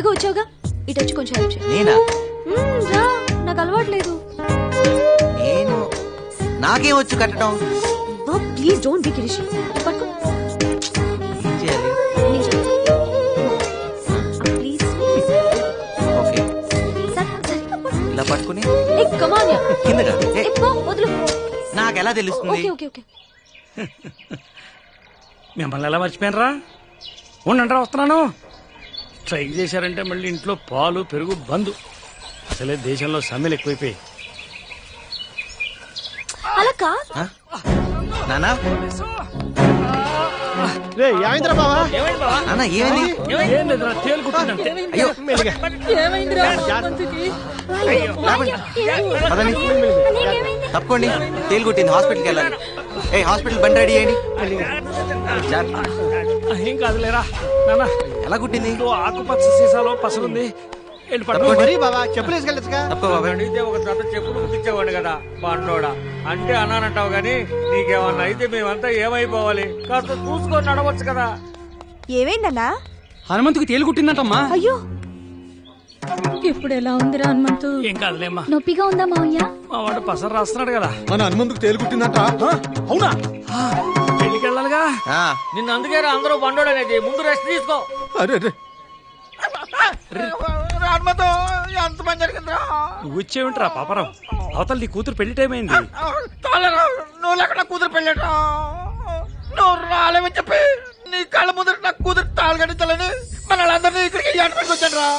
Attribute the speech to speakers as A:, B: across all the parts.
A: ఎలాగో వచ్చావుగా ఇటు వచ్చి కొంచెం హెల్ప్ చేయి.
B: నేనా?
A: రా, నాకు అలవాట్లేదు.
B: నేను నాకేం వచ్చు కట్టడం.
A: Please don't be crazy. పట్టుకో.
B: ఏం చేయాలి?
A: ప్లీజ్.
B: ఓకే,
A: సరిగ్గా పట్టు.
B: ఇలా పట్టుకుని
A: ఏ కమ్ ఆన్.
B: కిందగా.
A: ఏ పో, వదులు.
B: నాకెలా తెలుస్తుంది?
A: Okay okay okay.
C: మిమ్మల్ని ఎలా మర్చిపోయినరా? ఉండండి, వస్తున్నాను. ట్రై చేశారంటే మళ్ళీ ఇంట్లో పాలు పెరుగు బంద్. అసలే దేశంలో సమ్మెలు ఎక్కువైపోయి.
A: అలా కా
B: నానా నానా ఏమైంది?
C: ఏం లేదురా, తేలుకుంటుందంటే.
B: అయ్యో పదండి, తప్పుకోండి. తేలు కుట్టింది, హాస్పిటల్కి వెళ్ళాలి. ఏ హాస్పిటల్ బండి రెడీ చేయండి.
C: ఏం కాదులేరా నాన్న.
B: ఎలా కుట్టింది?
C: ఆకుపచ్చ సీసాలో పసరుంది.
B: తప్ప బాబాయ్.
D: అడిగితే ఒక జత చెప్పులు కుట్టించేవాడు కదా బండోడా. అంటే అన్నానంటావు గాని నీకేమన్నా అయితే మేమంతా ఏమైపోవాలి? కాస్త చూసుకొని నడవచ్చు కదా.
E: ఏమైందన్నా?
C: హనుమంతుకి తేలు కుట్టిందంటమ్మా.
E: అయ్యో,
A: ఇప్పుడు ఎలా ఉందిరా హనుమంతు?
C: ఏం కాదులేమ్మా.
A: నొప్పిగా ఉందా మావయ్య?
C: మా వాడు పసరు రాస్తున్నాడు కదా.
F: మన హనుమంతుకు తేలు కుట్టిందంట.
C: అవునా? పెళ్లికి వెళ్ళాలిగా.
D: నిన్న అందుకే అందరూ బండోడు అనేది. ముందు రెస్ట్ తీసుకో.
F: అరే
D: ఎంత పని జరిగిందిరా?
C: నువ్వు వచ్చేవింటరా పాపరం. అవతల నీ కూతురు పెళ్లి టైం అయింది.
D: నువ్వు లేకుండా కూతురు పెళ్ళటా? నువ్వు రాలేమని చెప్పి నీ కళ్ళ ముందర నా కూతురు తాళగడించాలని మన వాళ్ళందరినీ ఇక్కడికి ఏర్పడికి వచ్చాను రా.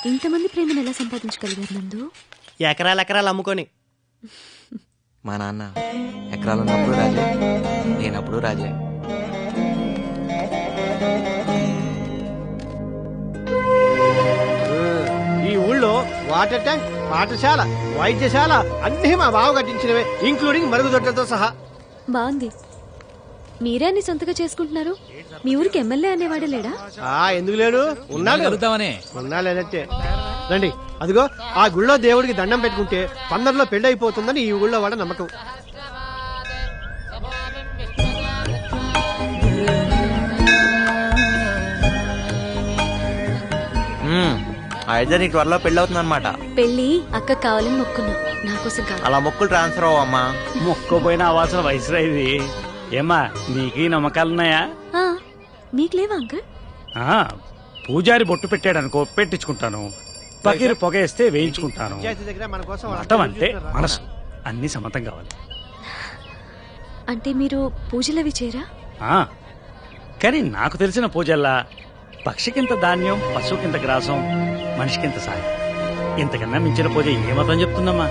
A: ఇంతమంది ప్రేమను ఎలా సంపాదించగలిగారు నందు?
G: ఎకరాలు అమ్ముకొని.
B: మా నాన్న ఎకరాలు ఉన్నప్పుడు రాజే, లేనప్పుడు రాజే.
G: ఈ ఊళ్ళో వాటర్ ట్యాంక్, పాఠశాల, వైద్యశాల అన్ని మా బావ కట్టించినవే, ఇంక్లూడింగ్ మరుగుదొడ్లతో సహా.
A: బాగుంది. మీరే అన్ని సొంతగా చేసుకుంటున్నారు. మీ ఊరికి ఎమ్మెల్యే అనేవాడే లేడా?
G: ఎందుకు లేడు? ఉన్నాడు. ఉన్నా లేదంటే రండి. అదిగో ఆ గుళ్ళో దేవుడికి దండం పెట్టుకుంటే తొందరలో పెళ్లి అయిపోతుందని ఈ ఊళ్ళో వాళ్ళ నమ్మకం.
B: అయితే నీకు త్వరలో పెళ్లి అవుతుంది అనమాట.
A: పెళ్లి అక్క కావాలని మొక్కున్నా, నా కోసం కాదు.
B: అలా మొక్కులు ట్రాన్స్ఫర్ అవ్వమ్మా.
C: మొక్కపోయిన అవాసన వయసులో ఇది. ఏమ్మా, నీకు నమ్మకాలున్నాయా?
A: మీకు లేవా అంకుల్?
C: పూజారి బొట్టు పెట్టాడనుకో, పెట్టించుకుంటాను. పకీరు పొగేస్తే వేయించుకుంటాను. మతం అంటే మనసు, అన్ని సమ్మతం కావాలి.
A: అంటే మీరు పూజలవి చేయరా?
C: కానీ నాకు తెలిసిన పూజల్లా పక్షికింత ధాన్యం, పశువుకింత గ్రాసం, మనిషికింత సాయం. ఇంతకన్నా మించిన పూజ ఏ మతం చెప్తుందమ్మా?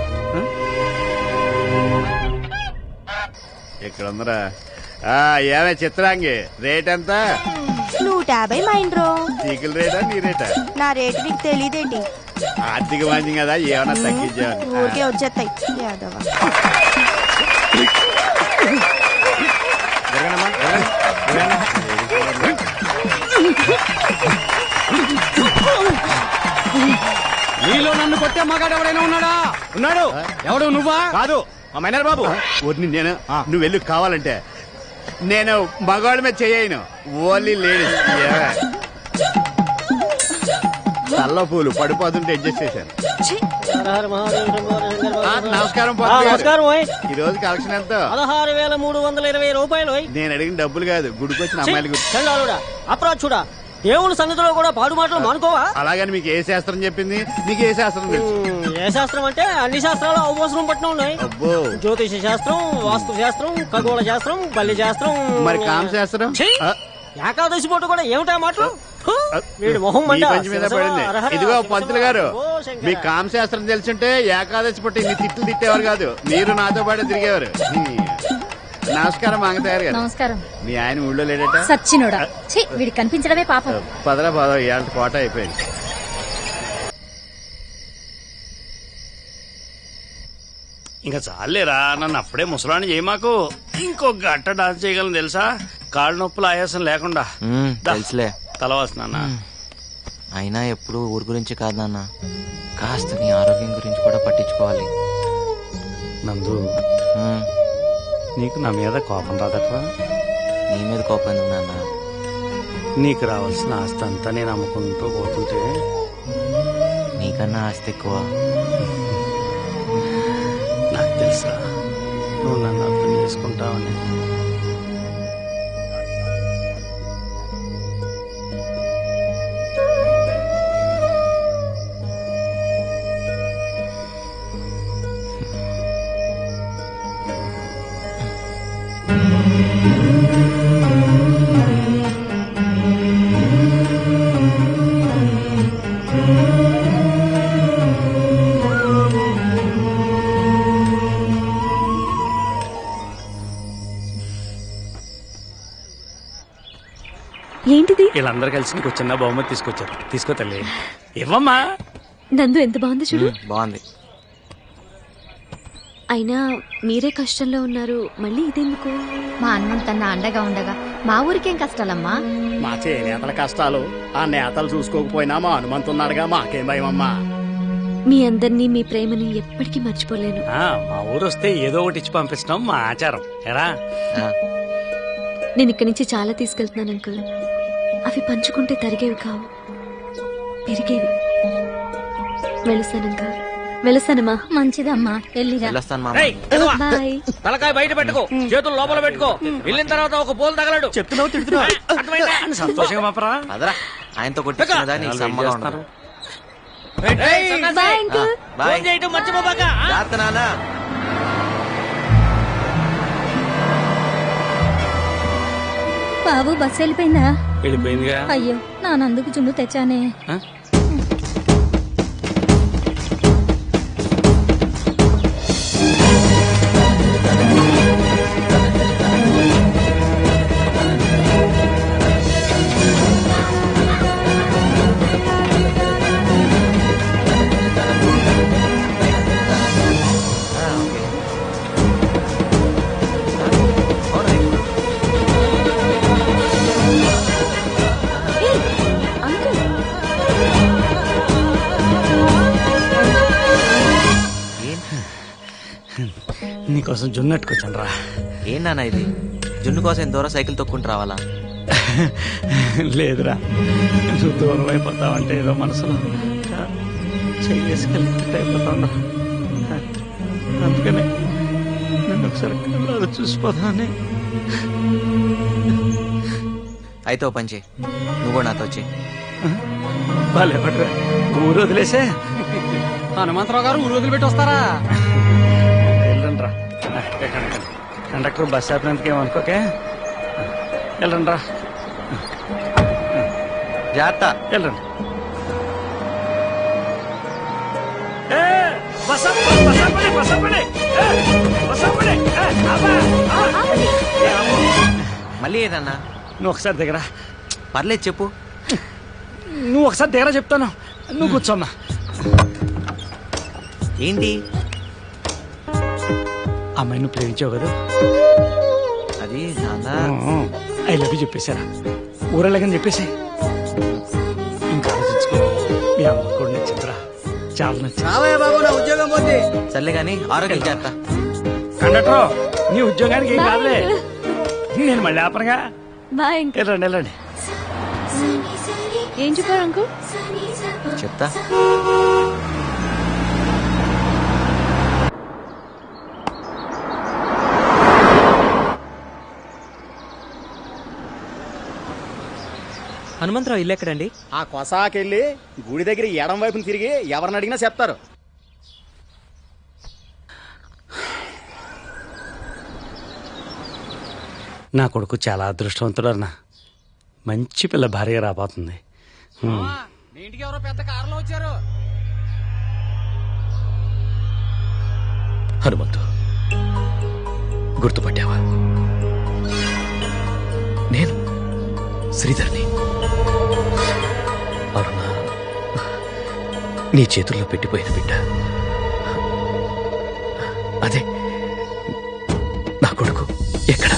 H: ఇక్కడ ఉందరా. ఏమే చిత్రాంగి, రేట్ ఎంత?
E: 150 మైండ్రో.
H: చీకుల రేటా నీ రేటా?
E: నా రేటు నీకు తెలియదేంటి?
H: ఆర్థిక మంచి కదా, ఏమన్నా తగ్గించావు?
E: ఊరికే వచ్చేస్తాయి యాదవ.
G: నీలో నన్ను కొట్టే మగాడు ఎవడైనా ఉన్నాడా? ఉన్నాడు. ఎవడు? నువ్వా?
H: కాదు,
G: మా మైనర్ బాబు.
H: వద్దు, నేను నువ్వు వెళ్ళి కావాలంటే. నేను మగవాడి మీద చేయను, ఓన్లీ లేడీస్. తల్ల పూలు పడిపోతుంటే అడ్జస్ట్ చేశాను. నమస్కారం. ఈ రోజు కలెక్షన్ ఎంత?
G: 16,320 రూపాయలు.
H: నేను అడిగిన డబ్బులు కాదు, గుడికొచ్చిన అమ్మాయిలు.
G: అప్రాచుడా, దేవుని సన్నిధిలో కూడా పాడు మాటలు మానుకోవా?
H: అలాగని మీకు ఏ శాస్త్రం చెప్పింది? నీకు ఏ శాస్త్రం తెలుసు?
G: ఏ శాస్త్రం అంటే అన్ని శాస్త్రాలు అవసరం పట్టిన ఉన్నాయి.
H: అబ్బో,
G: జ్యోతిష శాస్త్రం, వాస్తు శాస్త్రం, ఖగోళ శాస్త్రం, బల్లి శాస్త్రం.
H: మరి కామ శాస్త్రం?
G: ఏకాదశి పూట కూడా ఏమిటా మాటలు? వీడి మొహం
H: ఈ పంచి మీద పడింది. ఇదిగో పంతులు గారు, మీ కామ శాస్త్రం తెలుసుంటే ఏకాదశి పుట్ట ఇన్ని తిట్లు తిట్టేవారు కాదు, మీరు నాతో పాటు తిరిగేవారు. నమస్కారం మంగతాయారు గారు.
F: నమస్కారం.
H: మీ ఆయన ఊళ్ళో లేడట?
F: సచ్చినోడా, ఛీ, వీడికి కనిపించడమే పాపం.
H: పదరా ఇవాళ కోట అయిపోయింది.
C: ఇంకా చాలేరా, నన్ను అప్పుడే ముసలాన్ని చేయి మాకు. ఇంకో గట్ట డాన్స్ చేయగలను తెలుసా, కాళ్ళు నొప్పులు ఆయాసం లేకుండా.
B: తెలుసులే.
C: తలవాసు నాన్న.
B: అయినా ఎప్పుడు ఊరి గురించి కాదు నాన్న, కాస్త నీ ఆరోగ్యం గురించి కూడా పట్టించుకోవాలి.
C: నందు, నీకు నా మీద కోపం రాదట్రా?
B: నీ మీద కోపం ఎందుకు నాన్న?
C: నీకు రావాల్సిన ఆస్తి అంతా నేను అమ్ముకుంటూ పోతుంటే
B: నీకన్నా ఆస్తి ఎక్కువ.
C: నాకు తెలుసా నువ్వు నన్ను అర్థం చేసుకుంటావని.
A: ఏంటిది?
C: వీళ్ళందరూ కలిసి నీకు చిన్న బహుమతి తీసుకొచ్చారు. తీసుకో తల్లి. ఇవ్వమ్మా.
A: నందు ఎంత బాగుంది చూడు.
B: బాగుంది.
A: అయినా మీరే కష్టంలో ఉన్నారు, మళ్ళీ ఇదెందుకు?
F: మా అన్నంతన్న అండగా ఉండగా మా ఊరికేం కష్టాలమ్మా.
H: మా చేనేతల కష్టాలు ఆ నేతలు చూసుకోకపోయినా మా హనుమంతున్నాడుగా, మాకేం భయమమ్మా.
A: మీ అందరినీ, మీ ప్రేమని ఎప్పటికీ మర్చిపోలేను.
C: మా ఊరు వస్తే ఏదో ఒకటి ఇచ్చి పంపిస్తాం, మా ఆచారం. ఎరా,
A: నేను ఇక్కడి నుంచి చాలా తీసుకెళ్తున్నాను అంకుల్. అవి పంచుకుంటే తరిగేవి కావు, పెరిగేవి. వెళుస్తాను అంకుల్. వెళుస్తానమ్మా.
F: మంచిదమ్మా, వెళ్ళిరా.
A: బాయ్.
D: తలకాయ బయట పెట్టుకో, చేతులు లోపల పెట్టుకో. వెళ్ళిన తర్వాత ఒక పోలు తగలడు.
C: చెప్తున్నావు తిడుతున్నావు. సంతోషంగా పాపరా.
B: అదరా, ఆయనతో కొట్టించుకున్నదా నీకు సమ్మగా ఉండదు.
A: Bye uncle.
B: బాయ్.
D: చేయటం మర్చిపోబాక.
B: జాగ్రత్త నాన్న.
F: బాబు బస్సు వెళ్ళిపోయిందా?
C: వెళ్ళిపోయిందిగా.
F: అయ్యో, నా నందుకు చున్ను తెచ్చానే.
C: నీకోసం జున్నట్టుకొచ్చాను రా.
B: ఏం నాన్న ఇది? జున్ను కోసం ఎంత దూరం సైకిల్ తొక్కుంటూ రావాలా?
C: లేదురా, నువ్వు దూరం అయిపోతావంటే ఏదో మనసులో చేసుకెళ్ళి అయిపోతాను. అందుకనే నేను ఒకసారి కళ్ళలో చూసిపోతానని.
B: అయితే ఓ పని చేయి, నువ్వు కూడా నాతో వచ్చి.
C: బాలే పడరా, ఊరు వదిలేసే.
D: హనుమంతరావు గారు ఊరు వదిలిపెట్టి వస్తారా?
C: వెళ్ళండి రా. కండక్టర్ బస్ ఆపినందుకు ఏమనుకోకే. వెళ్ళండి రా.
B: జాగ్రత్త.
C: వెళ్ళండి.
B: మళ్ళీ ఏదన్నా?
C: నువ్వు ఒకసారి దగ్గర.
B: పర్లేదు చెప్పు.
C: నువ్వు ఒకసారి దగ్గర చెప్తాను, నువ్వు కూర్చోమ్మా.
B: ఏంటి?
C: అమ్మాయి నువ్వు ప్రేమించావు కదా,
B: అది నాన్న.
C: ఐ లవ్ యూ చెప్పేశారా? ఊరలాగని చెప్పేసి ఇంకా ఆలోచించుకో. మీ అమ్మ కూడా నచ్చిందిరా, చాలా నచ్చింది.
D: బాబు, నా ఉద్యోగం పోతే.
B: సర్లే కానీ ఆరోగ్యం జాగ్రత్త.
C: కండక్టర్, నీ ఉద్యోగానికి ఏం కాదులే, నేను మళ్ళీ ఆపనగా.
A: Bye uncle.
C: వెళ్ళండి వెళ్ళండి.
A: ఏం చెప్పారు అంకుల్?
B: చెప్తా.
I: హనుమంతరావు ఇల్లు ఎక్కడండి?
H: ఆ కొసాకెళ్ళి గుడి దగ్గర ఎడం వైపుని తిరిగి ఎవరిని అడిగినా చెప్తారు.
C: నా కొడుకు చాలా అదృష్టవంతుడు అన్న. మంచి పిల్ల భార్య రాబోతుంది.
D: మీ ఇంటికి ఎవరో పెద్ద కారులో వచ్చారు.
I: హనుమంతు, గుర్తుపట్టావా? శ్రీధర్ని. అరుణ నీ చేతుల్లో పెట్టిపోయిన బిడ్డ. అదే నా కొడుకు. ఎక్కడ?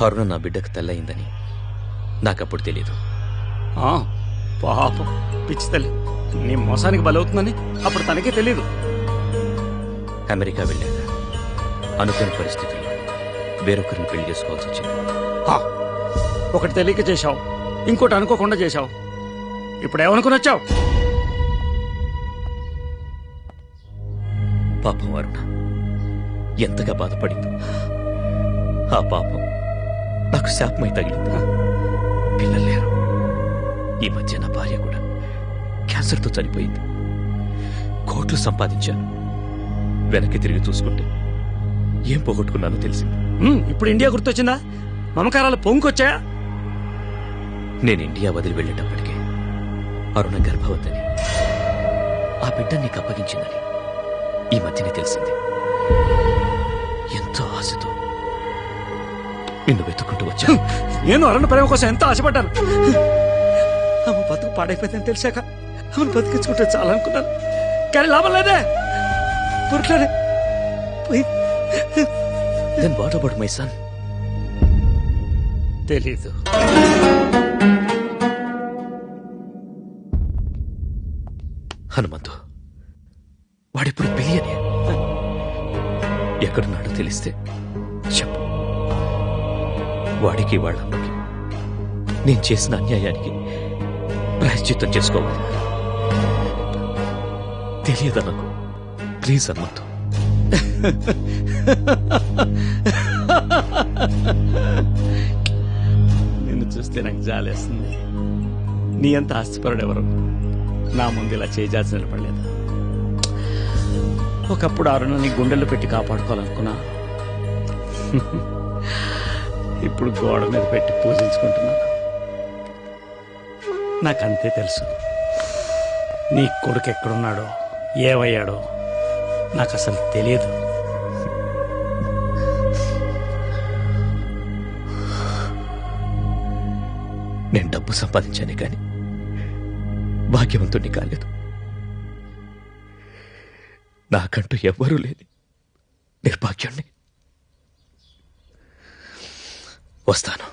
I: అరుణ నా బిడ్డకు తెల్లయిందని నాకప్పుడు తెలీదు.
C: పాపం పిచ్చి తల్లి, నీ మోసానికి బలవుతుందని అప్పుడు తనకే తెలీదు.
I: అమెరికా వెళ్ళాక అనుకోని పరిస్థితుల్లో వేరొకరిని పెళ్లి చేసుకోవాల్సి వచ్చింది.
C: ఒకటి తెలియక చేశావు, ఇంకోటి అనుకోకుండా చేశావు. ఇప్పుడు ఏమనుకుని వచ్చావు?
I: పాపం అరుణ ఎంతగా బాధపడింది. ఆ పాపం నాకు శాపమై తగిలింది. పిల్లలు లేరు. ఈ మధ్య నా భార్య కూడా క్యాన్సర్తో చనిపోయింది. కోట్లు సంపాదించాను. వెనక్కి తిరిగి చూసుకుంటే ఏం పోగొట్టుకున్నానో తెలిసింది.
C: ఇప్పుడు ఇండియా గుర్తొచ్చిందా? మమకారాలు పొంగుకొచ్చాయా?
I: నేను ఇండియా వదిలి వెళ్ళేటప్పటికే అరుణ గర్భవతిని, ఆ బిడ్డ నీకు అప్పగించిందని ఈ మధ్యనే తెలిసింది. ఎంతో ఆశతో నిన్ను వెతుక్కుంటూ వచ్చాను.
C: నేను అరుణ ప్రేమ కోసం ఎంతో ఆశపడ్డాను. ఆమె బతుకు పాడైపోయిందని తెలిసాక ఆమెను బతికించుకుంటే చాలనుకున్నాను. కానీ లాభం లేదే. పొరట్లాడే
I: then what about my son?
C: తెలీదు.
I: హనుమంతు వాడిప్పుడు బిలియనే. ఎక్కడున్నాడో తెలిస్తే చెప్పు. వాడికి వాళ్ళమ్మకి నేను చేసిన అన్యాయానికి ప్రాయశ్చిత్తం చేసుకోవాలి. తెలియదా నాకు? ప్లీజ్ హనుమంతు.
C: నిన్ను చూస్తే నాకు జాలేస్తుంది. నీ అంత ఆస్తిపరుడెవరు నా ముందు ఇలా చేయాల్సి నిలబడలేదు. ఒకప్పుడు అరుణ నీ గుండెల్లో పెట్టి కాపాడుకోవాలనుకున్నా. ఇప్పుడు గోడ మీద పెట్టి పూజించుకుంటున్నాను. నాకంతే తెలుసు. నీ కొడుకు ఎక్కడున్నాడో, ఏమయ్యాడో నాకు అసలు తెలియదు.
I: నేను డబ్బు సంపాదించానే కానీ భాగ్యవంతుణ్ణి కాలేదు. నాకంటూ ఎవ్వరూ లేని నిర్భాగ్యాన్ని. వస్తాను.